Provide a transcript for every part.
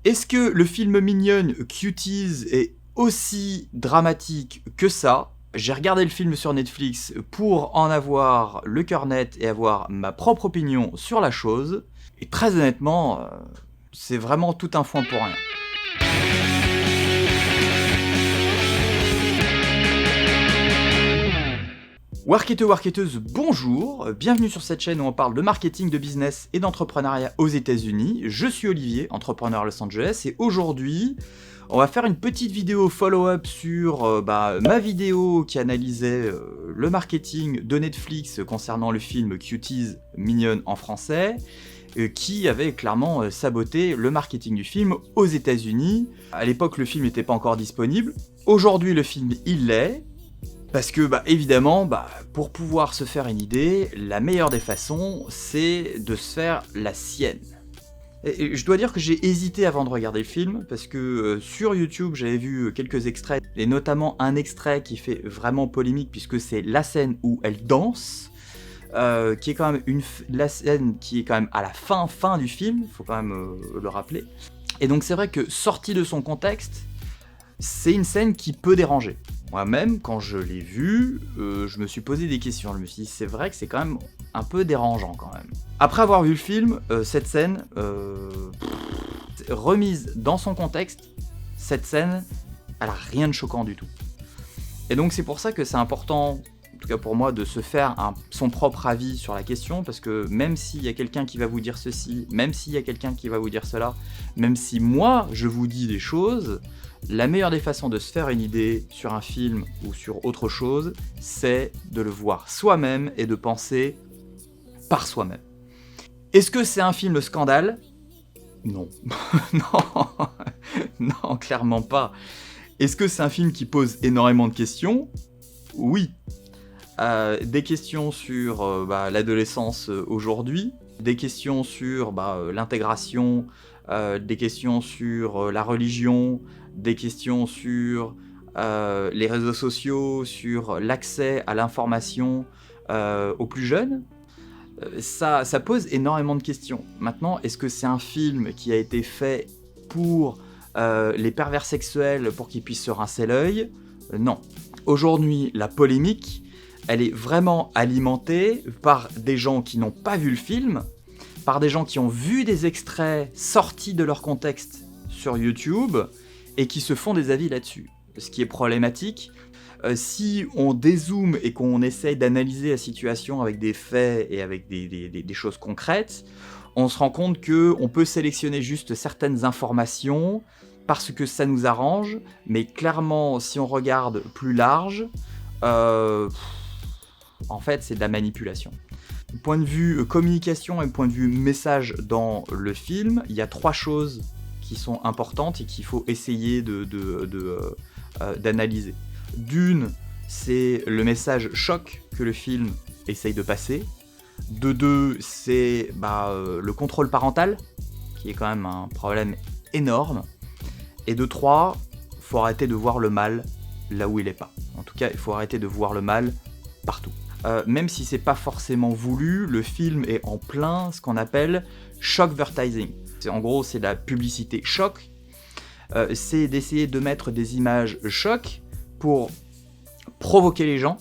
Est-ce que le film Mignonne Cuties est aussi dramatique que ça? J'ai regardé le film sur Netflix pour en avoir le cœur net et avoir ma propre opinion sur la chose. Et très honnêtement, c'est vraiment tout un foin pour rien. Warketeux, warketeuses, bonjour, bienvenue sur cette chaîne où on parle de marketing, de business et d'entrepreneuriat aux États-Unis. Je suis Olivier, entrepreneur à Los Angeles, et aujourd'hui, on va faire une petite vidéo follow-up sur ma vidéo qui analysait le marketing de Netflix concernant le film Cuties Mignonne en français, qui avait clairement saboté le marketing du film aux États-Unis. À l'époque, le film n'était pas encore disponible. Aujourd'hui, le film, il l'est. Parce que, évidemment, pour pouvoir se faire une idée, la meilleure des façons, c'est de se faire la sienne. Et je dois dire que j'ai hésité avant de regarder le film, parce que sur YouTube, j'avais vu quelques extraits, et notamment un extrait qui fait vraiment polémique, puisque c'est la scène où elle danse, qui est quand même la scène qui est quand même à la fin du film, faut quand même le rappeler. Et donc c'est vrai que, sorti de son contexte, c'est une scène qui peut déranger. Moi-même, quand je l'ai vue, je me suis posé des questions. Je me suis dit, c'est vrai que c'est quand même un peu dérangeant quand même. Après avoir vu le film, cette scène, remise dans son contexte, cette scène, elle a rien de choquant du tout. Et donc c'est pour ça que c'est important, en tout cas pour moi, de se faire son propre avis sur la question, parce que même s'il y a quelqu'un qui va vous dire ceci, même s'il y a quelqu'un qui va vous dire cela, même si moi je vous dis des choses, la meilleure des façons de se faire une idée sur un film ou sur autre chose, c'est de le voir soi-même et de penser par soi-même. Est-ce que c'est un film scandale ? Non. Non, clairement pas. Est-ce que c'est un film qui pose énormément de questions ? Oui. Des questions sur l'adolescence aujourd'hui, des questions sur l'intégration, des questions sur la religion, des questions sur les réseaux sociaux, sur l'accès à l'information aux plus jeunes. Ça pose énormément de questions. Maintenant, est-ce que c'est un film qui a été fait pour les pervers sexuels pour qu'ils puissent se rincer l'œil ? Non. Aujourd'hui, la polémique, elle est vraiment alimentée par des gens qui n'ont pas vu le film, par des gens qui ont vu des extraits sortis de leur contexte sur YouTube et qui se font des avis là-dessus. Ce qui est problématique, si on dézoome et qu'on essaye d'analyser la situation avec des faits et avec des choses concrètes, on se rend compte qu'on peut sélectionner juste certaines informations parce que ça nous arrange, mais clairement, si on regarde plus large, en fait, c'est de la manipulation. Point de vue communication et point de vue message dans le film, il y a 3 choses qui sont importantes et qu'il faut essayer d'analyser. D'une, c'est le message choc que le film essaye de passer. De 2, c'est le contrôle parental, qui est quand même un problème énorme. Et de 3, il faut arrêter de voir le mal là où il n'est pas. En tout cas, il faut arrêter de voir le mal partout. Même si c'est pas forcément voulu, le film est en plein ce qu'on appelle shockvertising. En gros, c'est la publicité choc. C'est d'essayer de mettre des images choc pour provoquer les gens,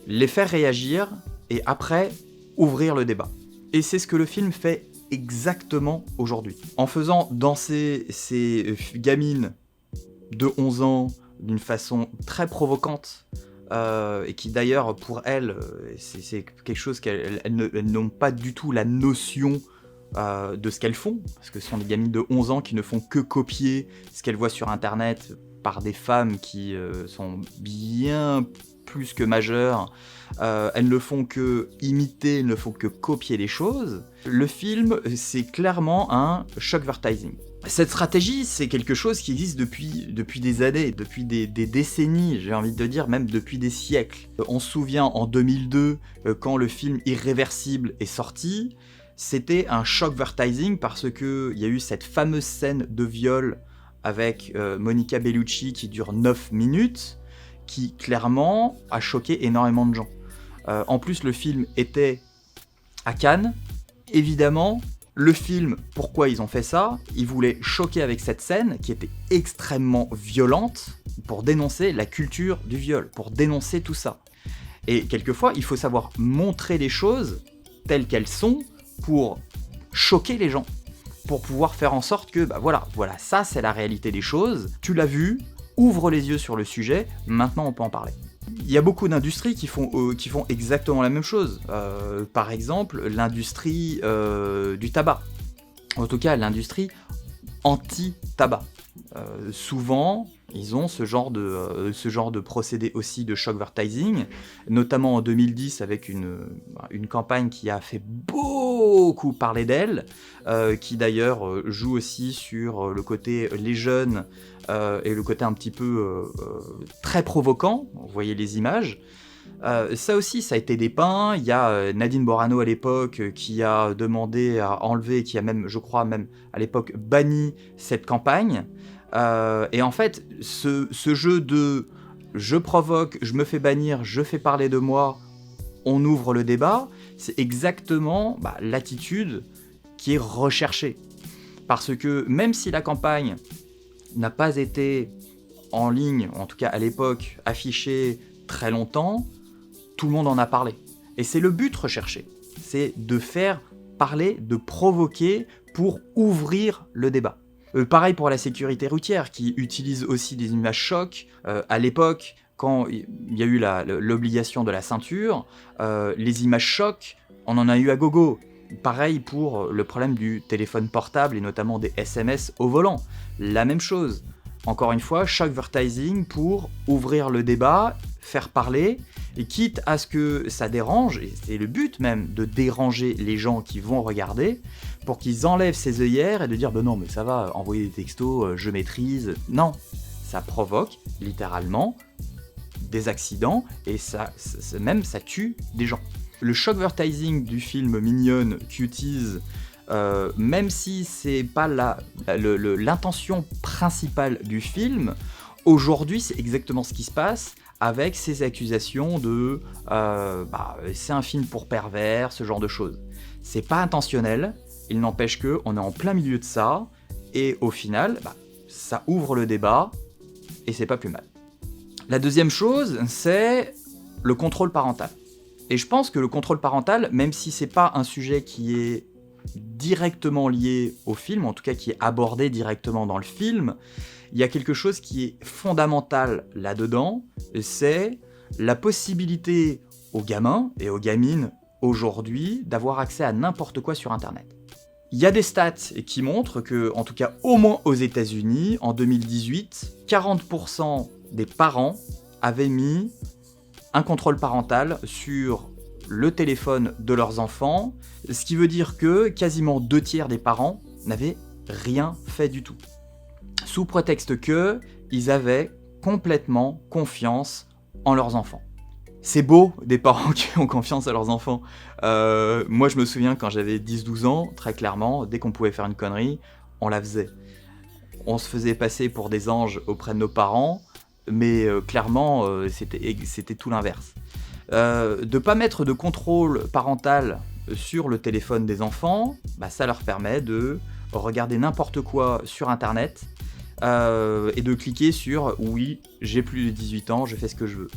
les faire réagir et après ouvrir le débat. Et c'est ce que le film fait exactement aujourd'hui. En faisant danser ces gamines de 11 ans d'une façon très provocante, et qui d'ailleurs pour elles c'est quelque chose qu'elles n'ont pas du tout la notion de ce qu'elles font, parce que ce sont des gamines de 11 ans qui ne font que copier ce qu'elles voient sur internet par des femmes qui sont bien plus que majeures. Elles ne font que imiter, elles ne font que copier les choses. Le film, c'est clairement un shockvertising. Cette stratégie, c'est quelque chose qui existe depuis des années, depuis des décennies, j'ai envie de dire même depuis des siècles. On se souvient en 2002, quand le film Irréversible est sorti, c'était un shockvertising parce qu'il y a eu cette fameuse scène de viol avec Monica Bellucci qui dure 9 minutes, qui clairement a choqué énormément de gens. En plus, le film était à Cannes. Évidemment, Le film, pourquoi ils ont fait ça? Ils voulaient choquer avec cette scène qui était extrêmement violente pour dénoncer la culture du viol, pour dénoncer tout ça. Et quelquefois, il faut savoir montrer les choses telles qu'elles sont pour choquer les gens, pour pouvoir faire en sorte que, voilà, ça c'est la réalité des choses, tu l'as vu, ouvre les yeux sur le sujet, maintenant on peut en parler. Il y a beaucoup d'industries qui font exactement la même chose. Par exemple, l'industrie du tabac. En tout cas, l'industrie anti-tabac. Souvent, ils ont ce genre de procédé aussi de shockvertising, notamment en 2010 avec une campagne qui a fait beaucoup parler d'elle, qui d'ailleurs joue aussi sur le côté les jeunes et le côté un petit peu très provoquant. Vous voyez les images. Ça aussi, ça a été dépeint. Il y a Nadine Morano à l'époque qui a demandé à enlever, qui a même, je crois, même à l'époque banni cette campagne. Et en fait, ce jeu de je provoque, je me fais bannir, je fais parler de moi, on ouvre le débat, c'est exactement l'attitude qui est recherchée. Parce que même si la campagne n'a pas été en ligne, en tout cas à l'époque, affichée très longtemps, tout le monde en a parlé. Et c'est le but recherché, c'est de faire parler, de provoquer pour ouvrir le débat. Pareil pour la sécurité routière, qui utilise aussi des images chocs. À l'époque, quand il y a eu l'obligation de la ceinture, les images chocs, on en a eu à gogo. Pareil pour le problème du téléphone portable et notamment des SMS au volant. La même chose. Encore une fois, shockvertising pour ouvrir le débat, faire parler, et quitte à ce que ça dérange, et c'est le but même de déranger les gens qui vont regarder, pour qu'ils enlèvent ces œillères et de dire non mais ça va, envoyer des textos, je maîtrise. Non, ça provoque littéralement des accidents et ça tue des gens. Le shockvertising du film Mignonne, Cuties, même si c'est pas l'intention principale du film, aujourd'hui c'est exactement ce qui se passe avec ces accusations de c'est un film pour pervers, ce genre de choses. C'est pas intentionnel, il n'empêche qu'on est en plein milieu de ça, et au final, ça ouvre le débat, et c'est pas plus mal. La deuxième chose, c'est le contrôle parental. Et je pense que le contrôle parental, même si c'est pas un sujet qui est directement lié au film, en tout cas qui est abordé directement dans le film, il y a quelque chose qui est fondamental là-dedans, c'est la possibilité aux gamins et aux gamines aujourd'hui d'avoir accès à n'importe quoi sur Internet. Il y a des stats qui montrent que, en tout cas au moins aux États-Unis, en 2018, 40% des parents avaient mis un contrôle parental sur le téléphone de leurs enfants, ce qui veut dire que quasiment 2/3 des parents n'avaient rien fait du tout. Sous prétexte qu'ils avaient complètement confiance en leurs enfants. C'est beau, des parents qui ont confiance à leurs enfants. Moi, je me souviens quand j'avais 10-12 ans, très clairement, dès qu'on pouvait faire une connerie, on la faisait. On se faisait passer pour des anges auprès de nos parents, mais clairement, c'était tout l'inverse. De pas mettre de contrôle parental sur le téléphone des enfants, ça leur permet de regarder n'importe quoi sur Internet et de cliquer sur « oui, j'ai plus de 18 ans, je fais ce que je veux ».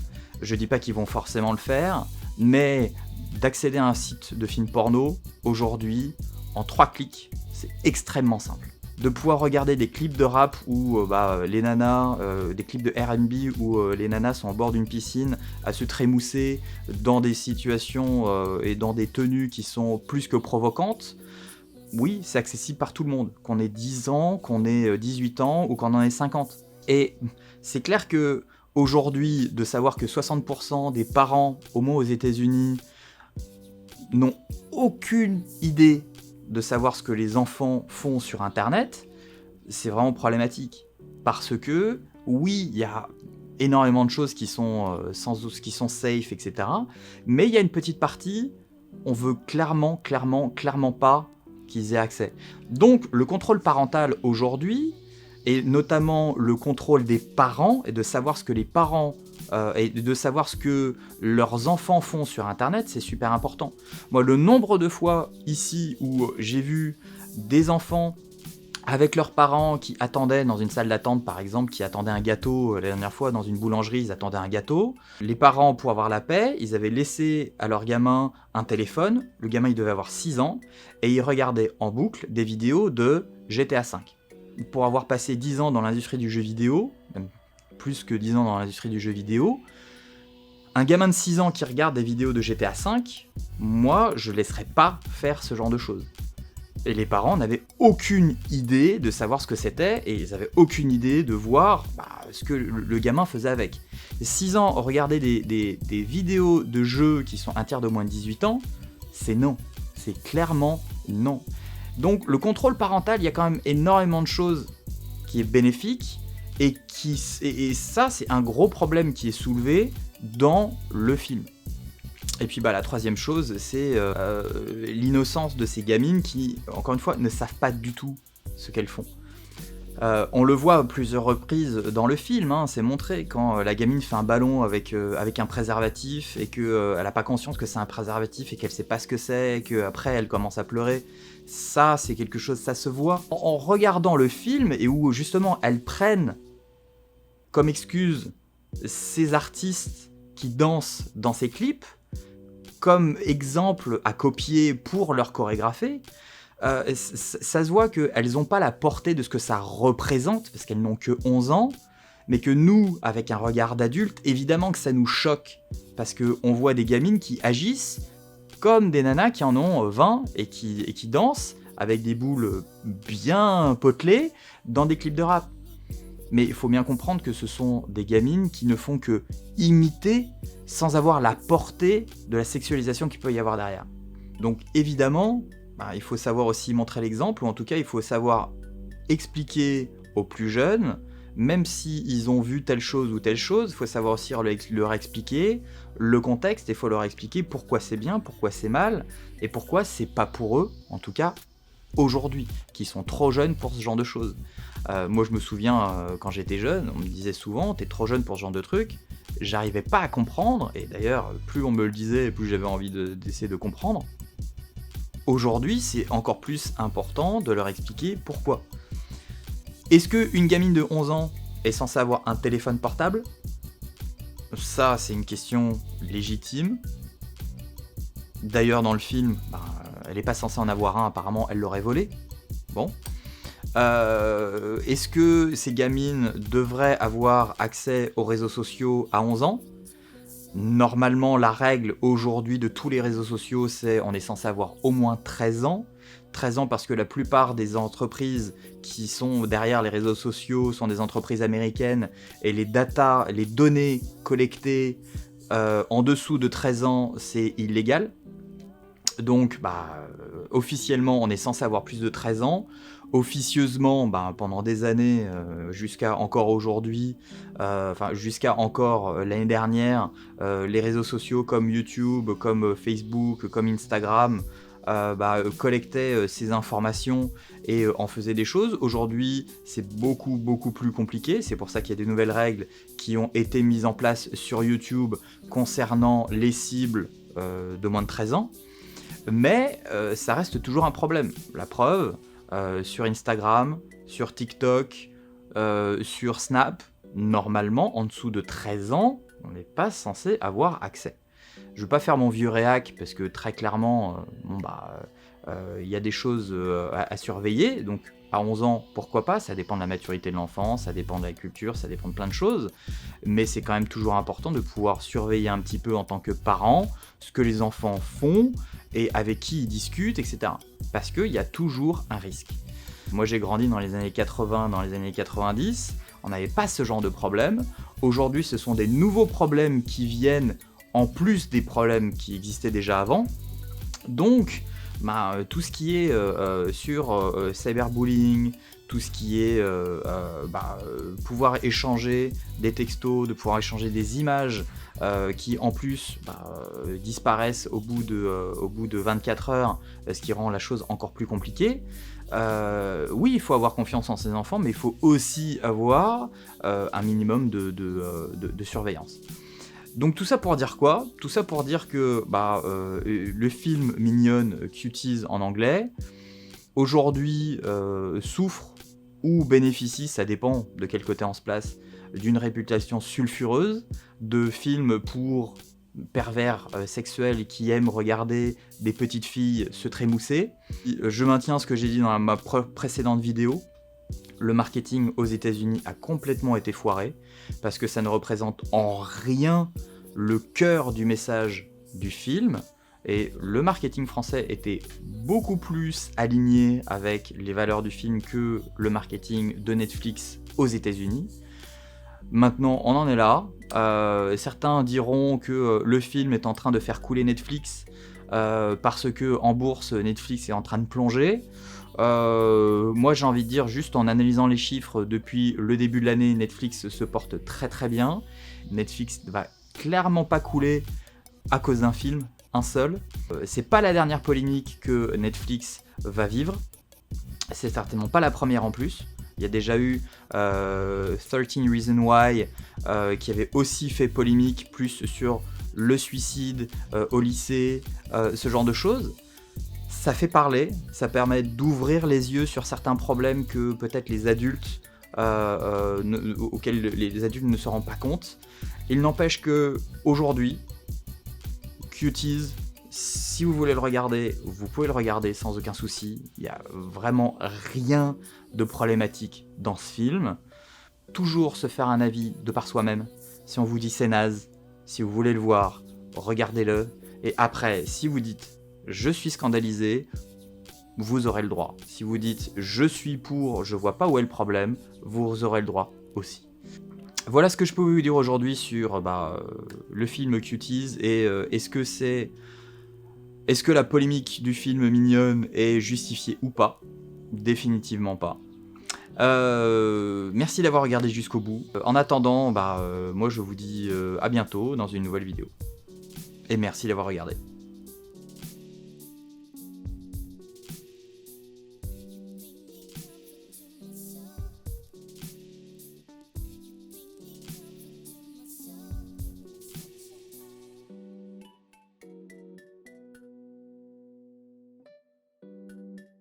Je dis pas qu'ils vont forcément le faire, mais d'accéder à un site de film porno, aujourd'hui, en 3 clics, c'est extrêmement simple. De pouvoir regarder des clips de rap où les nanas, des clips de R&B où les nanas sont au bord d'une piscine à se trémousser dans des situations et dans des tenues qui sont plus que provocantes, oui, c'est accessible par tout le monde, qu'on ait 10 ans, qu'on ait 18 ans ou qu'on en ait 50. Et c'est clair que aujourd'hui, de savoir que 60% des parents, au moins aux États-Unis, n'ont aucune idée de savoir ce que les enfants font sur Internet, c'est vraiment problématique. Parce que, oui, il y a énormément de choses qui sont qui sont safe, etc. Mais il y a une petite partie, on veut clairement pas qu'ils aient accès. Donc, le contrôle parental aujourd'hui, et notamment le contrôle des parents, et de savoir ce que les parents et de savoir ce que leurs enfants font sur internet, c'est super important. Moi, le nombre de fois ici où j'ai vu des enfants avec leurs parents qui attendaient dans une salle d'attente, par exemple, qui attendaient un gâteau. La dernière fois, dans une boulangerie, ils attendaient un gâteau. Les parents, pour avoir la paix, ils avaient laissé à leur gamin un téléphone. Le gamin, il devait avoir 6 ans. Et il regardait en boucle des vidéos de GTA V. Pour avoir passé 10 ans dans l'industrie du jeu vidéo, même plus que 10 ans dans l'industrie du jeu vidéo, un gamin de 6 ans qui regarde des vidéos de GTA V, moi, je ne laisserais pas faire ce genre de choses. Et les parents n'avaient aucune idée de savoir ce que c'était, et ils n'avaient aucune idée de voir ce que le gamin faisait avec. 6 ans, regarder des vidéos de jeux qui sont interdits de moins de 18 ans, c'est non. C'est clairement non. Donc le contrôle parental, il y a quand même énormément de choses qui est bénéfique, et ça, c'est un gros problème qui est soulevé dans le film. Et puis la troisième chose, c'est l'innocence de ces gamines qui, encore une fois, ne savent pas du tout ce qu'elles font. On le voit à plusieurs reprises dans le film, c'est montré, quand la gamine fait un ballon avec un préservatif et qu'elle n'a pas conscience que c'est un préservatif et qu'elle ne sait pas ce que c'est, et qu'après elle commence à pleurer. Ça, c'est quelque chose, ça se voit. En regardant le film, et où justement elles prennent comme excuse ces artistes qui dansent dans ces clips, comme exemple à copier pour leur chorégraphie, ça se voit qu'elles n'ont pas la portée de ce que ça représente, parce qu'elles n'ont que 11 ans, mais que nous, avec un regard d'adulte, évidemment que ça nous choque, parce qu'on voit des gamines qui agissent comme des nanas qui en ont 20 et qui dansent avec des boules bien potelées dans des clips de rap. Mais il faut bien comprendre que ce sont des gamines qui ne font que imiter sans avoir la portée de la sexualisation qu'il peut y avoir derrière. Donc évidemment, il faut savoir aussi montrer l'exemple, ou en tout cas il faut savoir expliquer aux plus jeunes, même s'ils ont vu telle chose ou telle chose, il faut savoir aussi leur expliquer le contexte, et il faut leur expliquer pourquoi c'est bien, pourquoi c'est mal, et pourquoi c'est pas pour eux, en tout cas aujourd'hui, qui sont trop jeunes pour ce genre de choses. Moi je me souviens, quand j'étais jeune, on me disait souvent « t'es trop jeune pour ce genre de truc », j'arrivais pas à comprendre, et d'ailleurs plus on me le disait, plus j'avais envie d'essayer de comprendre. Aujourd'hui, c'est encore plus important de leur expliquer pourquoi. Est-ce qu'une gamine de 11 ans est censée avoir un téléphone portable ? Ça, c'est une question légitime. D'ailleurs, dans le film, elle n'est pas censée en avoir un, apparemment, elle l'aurait volé. Bon. Est-ce que ces gamines devraient avoir accès aux réseaux sociaux à 11 ans ? Normalement, la règle aujourd'hui de tous les réseaux sociaux, c'est on est censé avoir au moins 13 ans. 13 ans parce que la plupart des entreprises qui sont derrière les réseaux sociaux sont des entreprises américaines, et les données collectées en dessous de 13 ans, c'est illégal. Donc, officiellement, on est censé avoir plus de 13 ans. Officieusement, pendant des années, jusqu'à encore aujourd'hui, jusqu'à encore l'année dernière, les réseaux sociaux comme YouTube, comme Facebook, comme Instagram, collectaient ces informations et en faisaient des choses. Aujourd'hui, c'est beaucoup, beaucoup plus compliqué. C'est pour ça qu'il y a des nouvelles règles qui ont été mises en place sur YouTube concernant les cibles de moins de 13 ans. Mais ça reste toujours un problème. La preuve, sur Instagram, sur TikTok, sur Snap, normalement, en dessous de 13 ans, on n'est pas censé avoir accès. Je ne veux pas faire mon vieux réac, parce que très clairement, y a des choses à surveiller. Donc à 11 ans, pourquoi pas, ça dépend de la maturité de l'enfant, ça dépend de la culture, ça dépend de plein de choses. Mais c'est quand même toujours important de pouvoir surveiller un petit peu en tant que parent ce que les enfants font et avec qui ils discutent, etc. Parce qu'il y a toujours un risque. Moi j'ai grandi dans les années 80, dans les années 90, on n'avait pas ce genre de problème. Aujourd'hui, ce sont des nouveaux problèmes qui viennent en plus des problèmes qui existaient déjà avant. Donc, tout ce qui est sur cyberbullying, tout ce qui est pouvoir échanger des textos, de pouvoir échanger des images qui en plus disparaissent au bout de 24 heures, ce qui rend la chose encore plus compliquée. Oui, il faut avoir confiance en ses enfants, mais il faut aussi avoir un minimum de surveillance. Donc tout ça pour dire quoi? Tout ça pour dire que le film Mignonne, Cuties en anglais, aujourd'hui souffre ou bénéficie, ça dépend de quel côté on se place, d'une réputation sulfureuse, de films pour pervers sexuels qui aiment regarder des petites filles se trémousser. Je maintiens ce que j'ai dit dans ma précédente vidéo, le marketing aux États-Unis a complètement été foiré, parce que ça ne représente en rien le cœur du message du film, et le marketing français était beaucoup plus aligné avec les valeurs du film que le marketing de Netflix aux États-Unis. Maintenant, on en est là. Certains diront que le film est en train de faire couler Netflix parce que en bourse, Netflix est en train de plonger. Moi, j'ai envie de dire, juste en analysant les chiffres, depuis le début de l'année, Netflix se porte très très bien. Netflix va clairement pas couler à cause d'un film, un seul. C'est pas la dernière polémique que Netflix va vivre. C'est certainement pas la première en plus. Il y a déjà eu 13 Reasons Why qui avait aussi fait polémique plus sur le suicide au lycée, ce genre de choses. Ça fait parler, ça permet d'ouvrir les yeux sur certains problèmes que peut-être les adultes, auxquels les adultes ne se rendent pas compte. Il n'empêche que aujourd'hui, Cuties, si vous voulez le regarder, vous pouvez le regarder sans aucun souci. Il n'y a vraiment rien de problématique dans ce film. Toujours se faire un avis de par soi-même. Si on vous dit c'est naze, si vous voulez le voir, regardez-le. Et après, si vous dites je suis scandalisé, vous aurez le droit. Si vous dites je suis pour, je vois pas où est le problème, vous aurez le droit aussi. Voilà ce que je peux vous dire aujourd'hui sur le film Cuties et est-ce que la polémique du film Mignonne est justifiée ou pas? Définitivement pas. Merci d'avoir regardé jusqu'au bout. En attendant, moi je vous dis à bientôt dans une nouvelle vidéo. Et merci d'avoir regardé.